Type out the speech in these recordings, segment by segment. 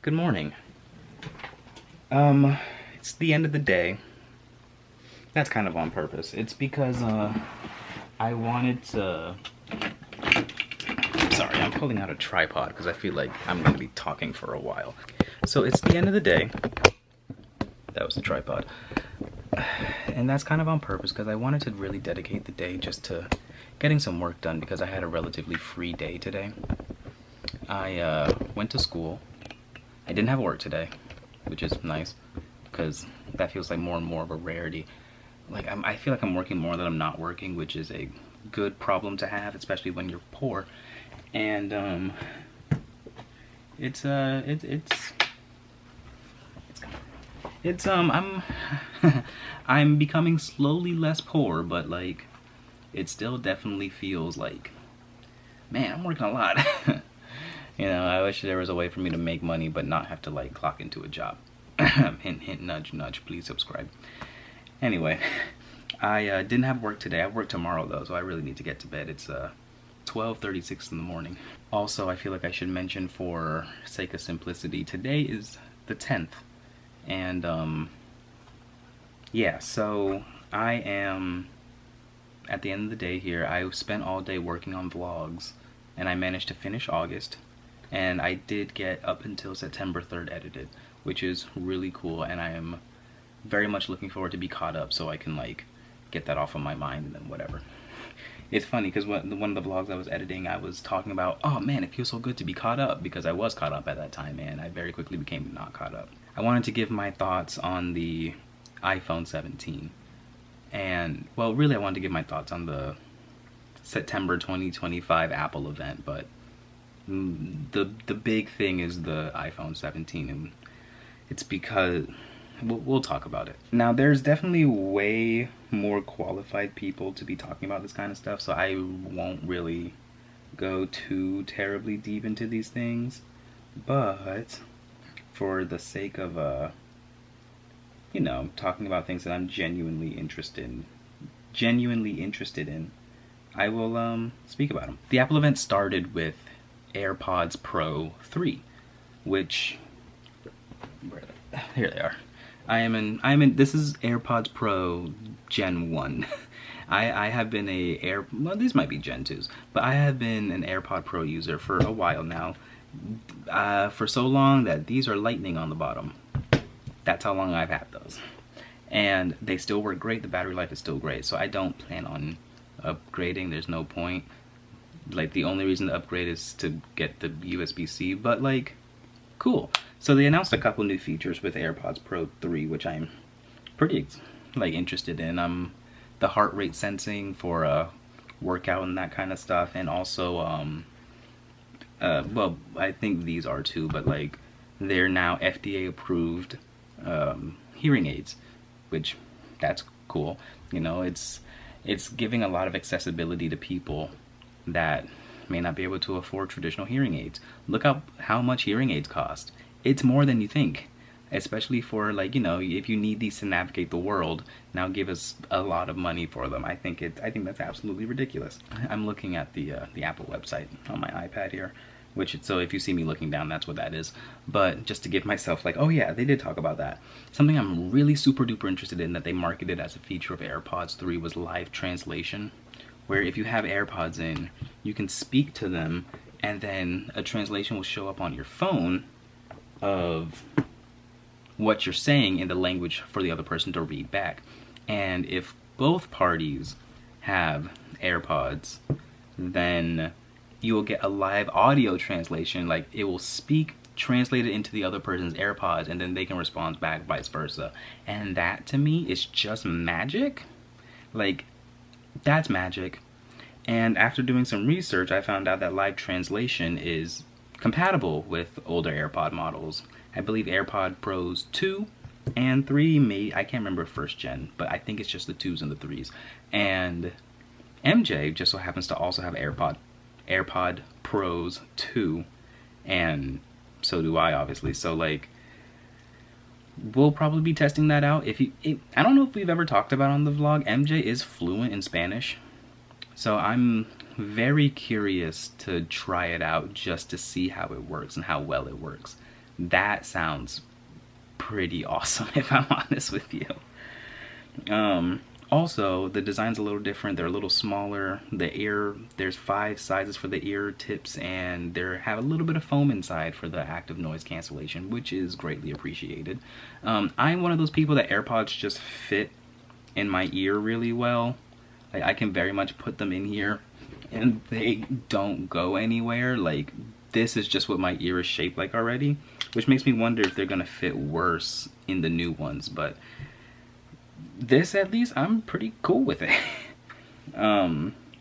Good morning. It's the end of the day. That's kind of on purpose. It's because, I wanted to... Sorry, I'm pulling out a tripod because I feel like I'm going to be talking for a while. So it's the end of the day. That was the tripod. And that's kind of on purpose because I wanted to really dedicate the day just to getting some work done because I had a relatively free day today. I went to school. I didn't have work today, which is nice because that feels like more and more of a rarity. Like I feel like I'm working more than I'm not working, which is a good problem to have, especially when you're poor. And I'm I'm becoming slowly less poor, but like it still definitely feels like, man, I'm working a lot. You know, I wish there was a way for me to make money but not have to like clock into a job. Hint, hint, nudge, nudge, please subscribe. Anyway, I didn't have work today. I have work tomorrow though, so I really need to get to bed. It's 12:36 in the morning. Also, I feel like I should mention, for sake of simplicity, today is the 10th. And yeah, so I am at the end of the day here. I spent all day working on vlogs and I managed to finish August. And I did get up until September 3rd edited, which is really cool, and I am very much looking forward to be caught up so I can like get that off of my mind and then whatever. It's funny because one of the vlogs I was editing, I was talking about, oh man, it feels so good to be caught up, because I was caught up at that time and I very quickly became not caught up. I wanted to give my thoughts on the iPhone 17. And, well, really I wanted to give my thoughts on the September 2025 Apple event, but the big thing is the iPhone 17, and it's because we'll talk about it. Now, there's definitely way more qualified people to be talking about this kind of stuff, so I won't really go too terribly deep into these things, but for the sake of you know, talking about things that I'm genuinely interested in, I will speak about them. The Apple event started with AirPods Pro 3, which, here they are. This is AirPods Pro Gen 1. I have been well, these might be Gen 2s, but I have been an AirPod Pro user for a while now. For so long that these are lightning on the bottom. That's how long I've had those. And they still work great, the battery life is still great, so I don't plan on upgrading, there's no point. Like, the only reason to upgrade is to get the USB-C, but like, cool. So they announced a couple new features with AirPods Pro 3, which I'm pretty like interested in. The heart rate sensing for workout and that kind of stuff, and also well, I think these are too, but like, they're now FDA approved hearing aids, which that's cool. You know, it's giving a lot of accessibility to people that may not be able to afford traditional hearing aids. Look up how much hearing aids cost. It's more than you think, especially for, like, you know, if you need these to navigate the world, now give us a lot of money for them. I think that's absolutely ridiculous. I'm looking at the Apple website on my iPad here, so if you see me looking down, that's what that is. But just to give myself like, oh yeah, they did talk about that. Something I'm really super duper interested in that they marketed as a feature of AirPods 3 was live translation, where if you have AirPods in, you can speak to them and then a translation will show up on your phone of what you're saying in the language for the other person to read back. And if both parties have AirPods, then you will get a live audio translation. Like, it will speak, translate it into the other person's AirPods, and then they can respond back, vice versa. And that, to me, is just magic. Like, that's magic. And after doing some research, I found out that live translation is compatible with older AirPod models. I believe AirPod Pros 2 and 3, I can't remember first gen, but I think it's just the 2s and the 3s. And MJ just so happens to also have AirPod Pros 2, and so do I, obviously. So like, we'll probably be testing that out. I don't know if we've ever talked about on the vlog, MJ is fluent in Spanish, so I'm very curious to try it out just to see how it works and how well it works. That sounds pretty awesome, if I'm honest with you. Also, the design's a little different. They're a little smaller. The ear, there's 5 sizes for the ear tips, and they have a little bit of foam inside for the active noise cancellation, which is greatly appreciated. I'm one of those people that AirPods just fit in my ear really well. Like, I can very much put them in here, and they don't go anywhere. Like, this is just what my ear is shaped like already, which makes me wonder if they're gonna fit worse in the new ones, but this, at least, I'm pretty cool with it.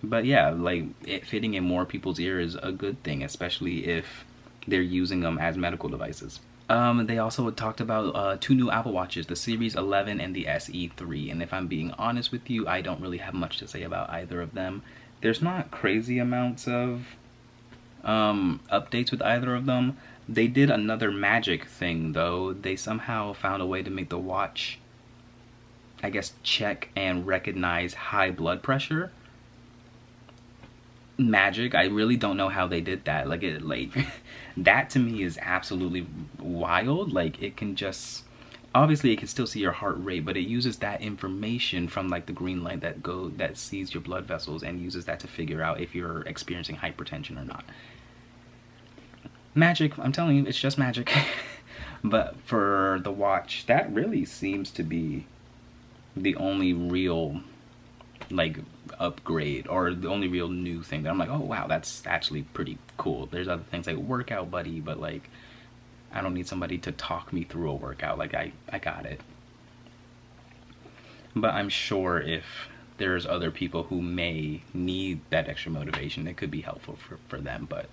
But yeah, like, it fitting in more people's ear is a good thing, especially if they're using them as medical devices. They also talked about 2 new Apple Watches, the Series 11 and the SE3, and if I'm being honest with you, I don't really have much to say about either of them. There's not crazy amounts of updates with either of them. They did another magic thing, though. They somehow found a way to make the watch, I guess, check and recognize high blood pressure. Magic. I really don't know how they did that. Like, that to me is absolutely wild. Like, it can just, obviously it can still see your heart rate, but it uses that information from like the green light that sees your blood vessels and uses that to figure out if you're experiencing hypertension or not. Magic. I'm telling you, it's just magic. But for the watch, that really seems to be the only real, like, upgrade, or the only real new thing that I'm like, oh wow, that's actually pretty cool. There's other things like Workout Buddy, but like, I don't need somebody to talk me through a workout. Like, I got it. But I'm sure if there's other people who may need that extra motivation, it could be helpful for them, but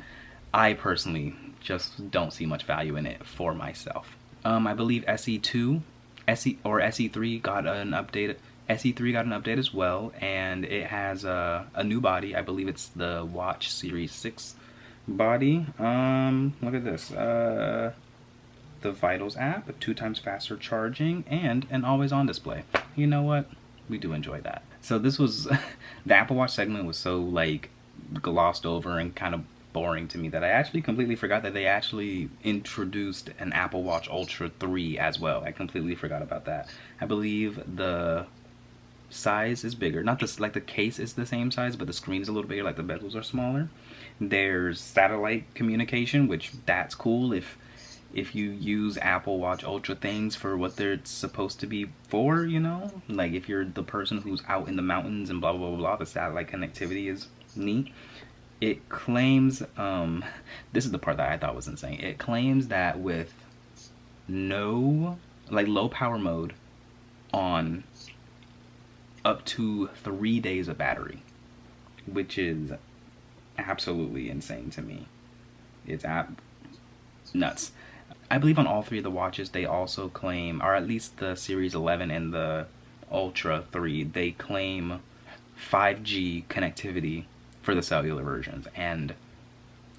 I personally just don't see much value in it for myself. I believe SE3 got an update. SE3 got an update as well, and it has a new body. I believe it's the Watch Series 6 body. Look at this. The Vitals app, 2 times faster charging, and an always-on display. You know what? We do enjoy that. So this was the Apple Watch segment was so like glossed over and kind of boring to me that I actually completely forgot that they actually introduced an Apple Watch Ultra 3 as well. I completely forgot about that. I believe the size is bigger. Not this, like, the case is the same size, but the screen is a little bigger, like the bezels are smaller. There's satellite communication, which that's cool if you use Apple Watch Ultra things for what they're supposed to be for, you know? Like, if you're the person who's out in the mountains and blah blah blah blah, the satellite connectivity is neat. It claims, this is the part that I thought was insane. It claims that with no, like, low power mode on, up to 3 days of battery, which is absolutely insane to me. It's nuts. I believe on all 3 of the watches they also claim, or at least the Series 11 and the Ultra 3, they claim 5G connectivity for the cellular versions, and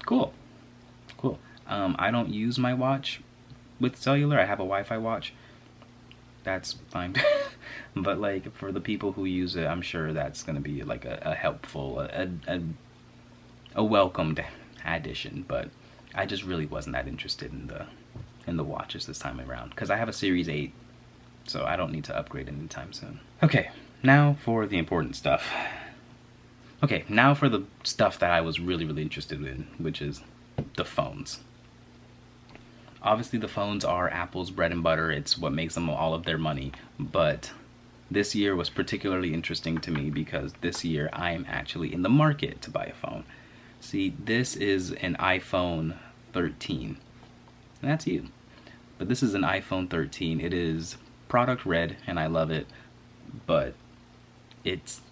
cool. I don't use my watch with cellular. I have a Wi-Fi watch. That's fine. But like, for the people who use it, I'm sure that's gonna be like a helpful, a welcomed addition. But I just really wasn't that interested in the watches this time around, because I have a Series 8, so I don't need to upgrade anytime soon. Okay, now for the important stuff. Okay, now for the stuff that I was really interested in, which is the phones. Obviously the phones are Apple's bread and butter. It's what makes them all of their money. But this year was particularly interesting to me because this year I am actually in the market to buy a phone. See, this is an iPhone 13. And that's you. But this is an iPhone 13. It is product red and I love it. But it's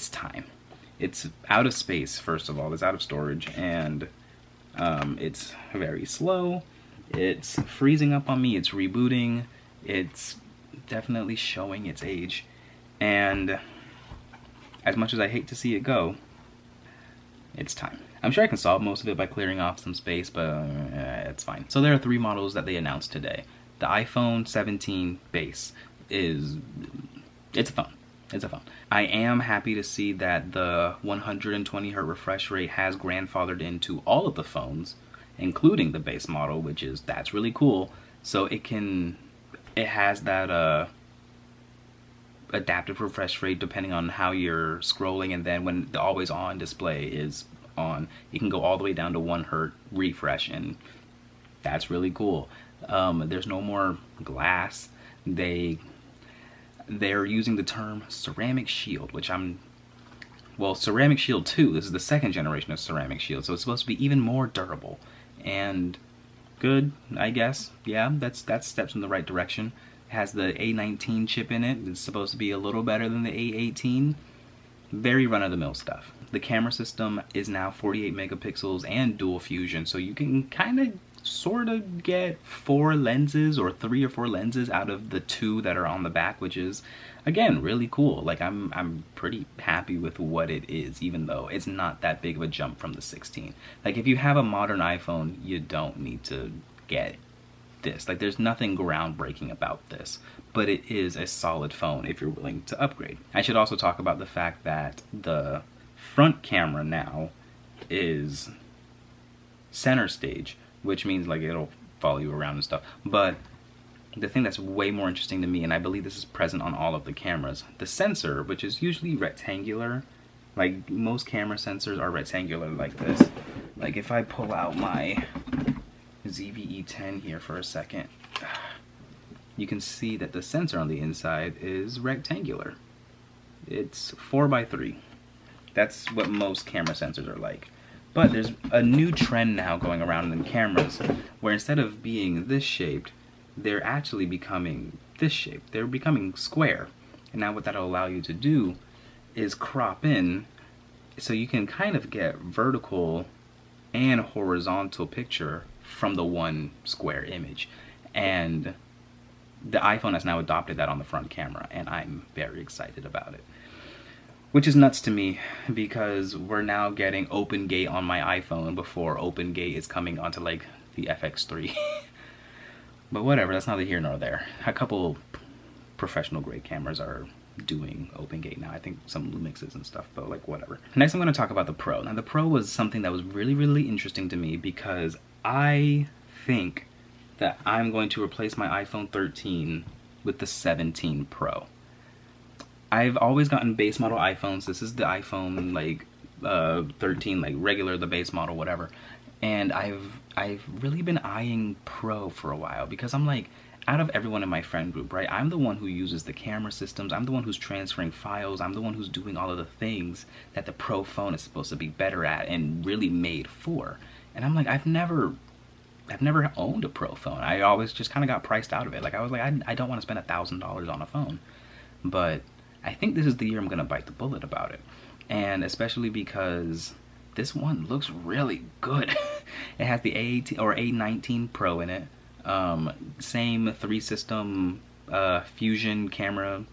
time. It's out of space, first of all. It's out of storage, and it's very slow. It's freezing up on me. It's rebooting. It's definitely showing its age. And as much as I hate to see it go, it's time. I'm sure I can solve most of it by clearing off some space, but it's fine. So there are 3 models that they announced today. The iPhone 17 base it's a phone. It's a phone. I am happy to see that the 120Hz refresh rate has grandfathered into all of the phones, including the base model, that's really cool. So it has that adaptive refresh rate depending on how you're scrolling, and then when the always on display is on, you can go all the way down to 1 Hz refresh, and that's really cool. There's no more glass. They're using the term ceramic shield, which Ceramic Shield 2, this is the 2nd generation of Ceramic Shield, so it's supposed to be even more durable and good, I guess. Yeah, that's steps in the right direction. It has the A19 chip in it. It's supposed to be a little better than the A18. Very run-of-the-mill stuff. The camera system is now 48 megapixels and dual fusion, so you can kind of sort of get 4 lenses or 3 or 4 lenses out of the 2 that are on the back, which is, again, really cool. Like, I'm pretty happy with what it is, even though it's not that big of a jump from the 16. Like, if you have a modern iPhone, you don't need to get this. Like, there's nothing groundbreaking about this, but it is a solid phone if you're willing to upgrade. I should also talk about the fact that the front camera now is center stage, which means like it'll follow you around and stuff. But the thing that's way more interesting to me, and I believe this is present on all of the cameras, the sensor, which is usually rectangular, like most camera sensors are rectangular like this. Like if I pull out my ZVE10 here for a second, you can see that the sensor on the inside is rectangular. It's 4x3. That's what most camera sensors are like. But there's a new trend now going around in cameras where instead of being this shaped, they're actually becoming this shape. They're becoming square. And now what that'll allow you to do is crop in so you can kind of get vertical and horizontal picture from the one square image. And the iPhone has now adopted that on the front camera, and I'm very excited about it. Which is nuts to me, because we're now getting OpenGate on my iPhone before OpenGate is coming onto like the FX3. But whatever, that's neither here nor there. A couple professional grade cameras are doing OpenGate now. I think some Lumixes and stuff, but like whatever. Next I'm going to talk about the Pro. Now the Pro was something that was really interesting to me because I think that I'm going to replace my iPhone 13 with the 17 Pro. I've always gotten base model iPhones. This is the iPhone like 13, like regular, the base model, whatever. And I've really been eyeing Pro for a while because I'm like, out of everyone in my friend group, right, I'm the one who uses the camera systems, I'm the one who's transferring files, I'm the one who's doing all of the things that the Pro phone is supposed to be better at and really made for. And I'm like, I've never owned a Pro phone. I always just kind of got priced out of it. Like I was like, I don't want to spend $1,000 on a phone. But I think this is the year I'm gonna bite the bullet about it. And especially because this one looks really good. It has the A18 or A19 Pro in it. Same 3-system fusion camera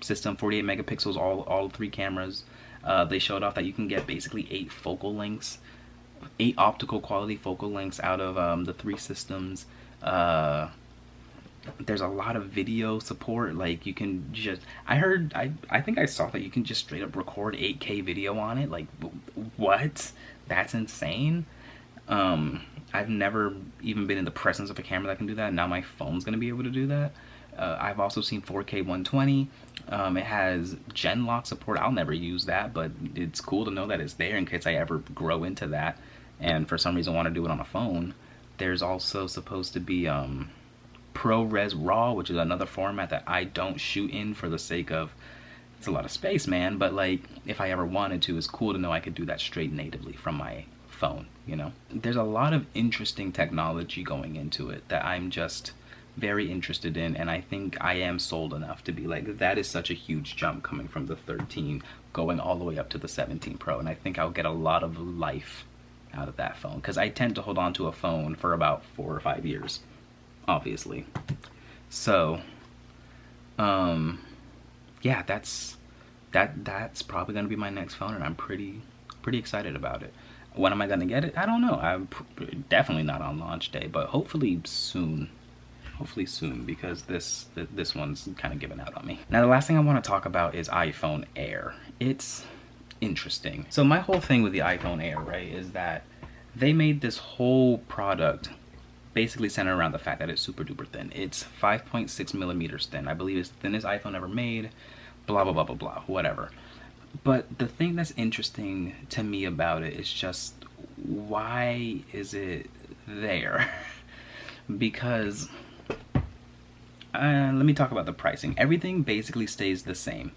system, 48 megapixels, all 3 cameras. They showed off that you can get basically 8 focal lengths, 8 optical quality focal lengths out of the 3 systems. There's a lot of video support. Like you can just, I think I saw that you can just straight up record 8K video on it. Like what? That's insane. I've never even been in the presence of a camera that can do that. Now my phone's gonna be able to do that. I've also seen 4K 120. It has Genlock support. I'll never use that, but it's cool to know that it's there in case I ever grow into that and for some reason want to do it on a phone. There's also supposed to be ProRes RAW, which is another format that I don't shoot in for the sake of it's a lot of space, man, but like if I ever wanted to, it's cool to know I could do that straight natively from my phone, you know? There's a lot of interesting technology going into it that I'm just very interested in, and I think I am sold enough to be like, that is such a huge jump coming from the 13 going all the way up to the 17 Pro, and I think I'll get a lot of life out of that phone, because I tend to hold on to a phone for about 4 or 5 years, obviously. So, yeah, that's probably gonna be my next phone, and I'm pretty excited about it. When am I gonna get it? I don't know. I'm definitely not on launch day, but hopefully soon. Hopefully soon, because this one's kind of given out on me. Now the last thing I want to talk about is iPhone Air. It's interesting. So my whole thing with the iPhone Air, right, is that They made this whole product basically centered around the fact that it's super duper thin. It's 5.6 millimeters thin. I believe it's the thinnest iPhone ever made. Blah, blah, blah, blah, blah, whatever. But the thing that's interesting to me about it is just, why is it there? Because, let me talk about the pricing. Everything basically stays the same.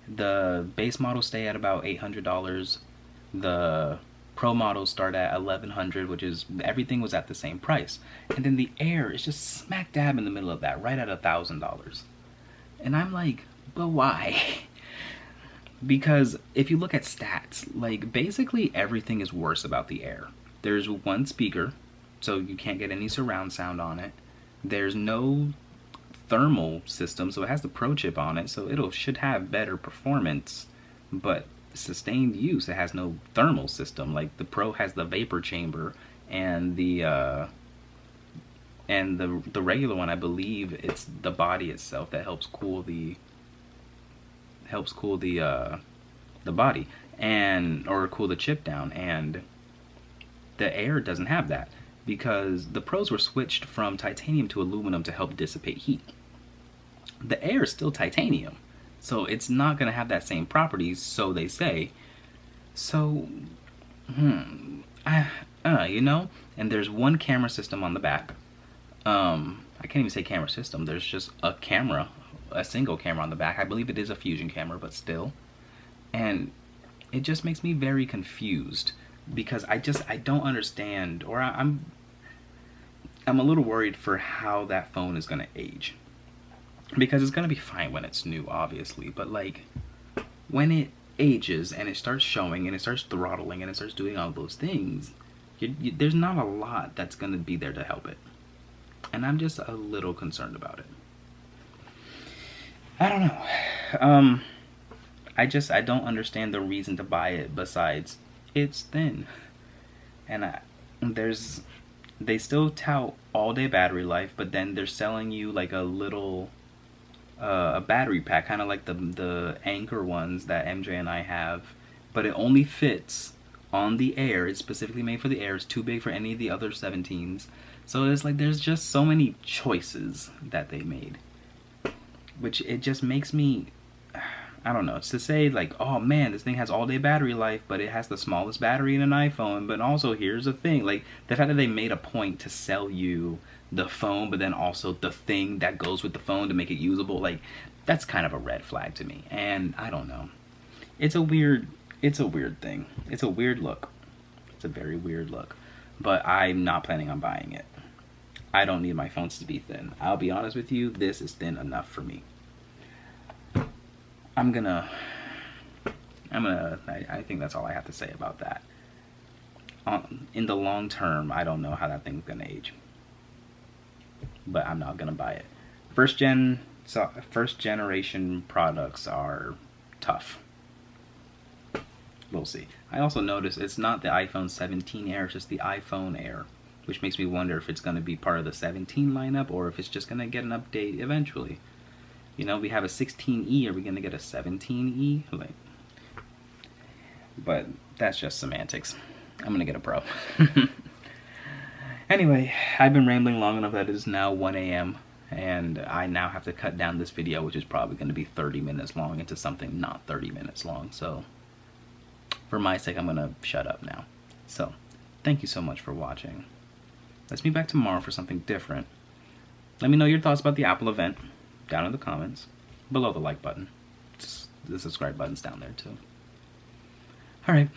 The base models stay at about $800. The Pro models start at $1,100, which is, everything was at the same price. And then the Air is just smack dab in the middle of that, right at $1,000. And I'm like, but why? Because if you look at stats, like, basically everything is worse about the Air. There's one speaker, so you can't get any surround sound on it. There's no thermal system, so it has the Pro chip on it, so it should have better performance, but sustained use, it has no thermal system. Like, the Pro has the vapor chamber, and the regular one, I believe it's the body itself that helps cool the body, or cool the chip down. And the Air doesn't have that, because the Pros were switched from titanium to aluminum to help dissipate heat. The Air is still titanium, so it's not going to have that same properties, so they say. So, you know, and there's one camera system on the back. I can't even say camera system, there's just a camera, a single camera on the back. I believe it is a Fusion camera, but still. And it just makes me very confused, because I don't understand, or I'm a little worried for how that phone is going to age. Because it's going to be fine when it's new, obviously, but like, when it ages and it starts showing and it starts throttling and it starts doing all those things, there's not a lot that's going to be there to help it. And I'm just a little concerned about it. I don't know. I don't understand the reason to buy it besides it's thin. And they still tout all day battery life, but then they're selling you like a little a battery pack, kind of like the Anker ones that MJ and I have, but it only fits on the Air. It's specifically made for the Air. It's too big for any of the other 17s. So it's like, there's just so many choices that they made, which it just makes me, I don't know, it's to say like, oh man, this thing has all day battery life, but it has the smallest battery in an iPhone. But also, here's the thing, like, the fact that they made a point to sell you the phone, but then also the thing that goes with the phone to make it usable, like, that's kind of a red flag to me. And I don't know, it's a weird thing. It's a weird look. It's a very weird look, but I'm not planning on buying it. I don't need my phones to be thin. I'll be honest with you, this is thin enough for me. I think that's all I have to say about that. In the long term, I don't know how that thing's gonna age, but I'm not gonna buy it. First generation products are tough. We'll see. I also noticed it's not the iPhone 17 Air, it's just the iPhone Air, which makes me wonder if it's gonna be part of the 17 lineup or if it's just gonna get an update eventually. You know, we have a 16E, are we gonna get a 17E? Like, but that's just semantics. I'm gonna get a Pro. Anyway, I've been rambling long enough that it is now 1 a.m. and I now have to cut down this video, which is probably gonna be 30 minutes long, into something not 30 minutes long. So, for my sake, I'm gonna shut up now. So, thank you so much for watching. Let's meet back tomorrow for something different. Let me know your thoughts about the Apple event down in the comments, below the like button. The subscribe button's down there too. Alright.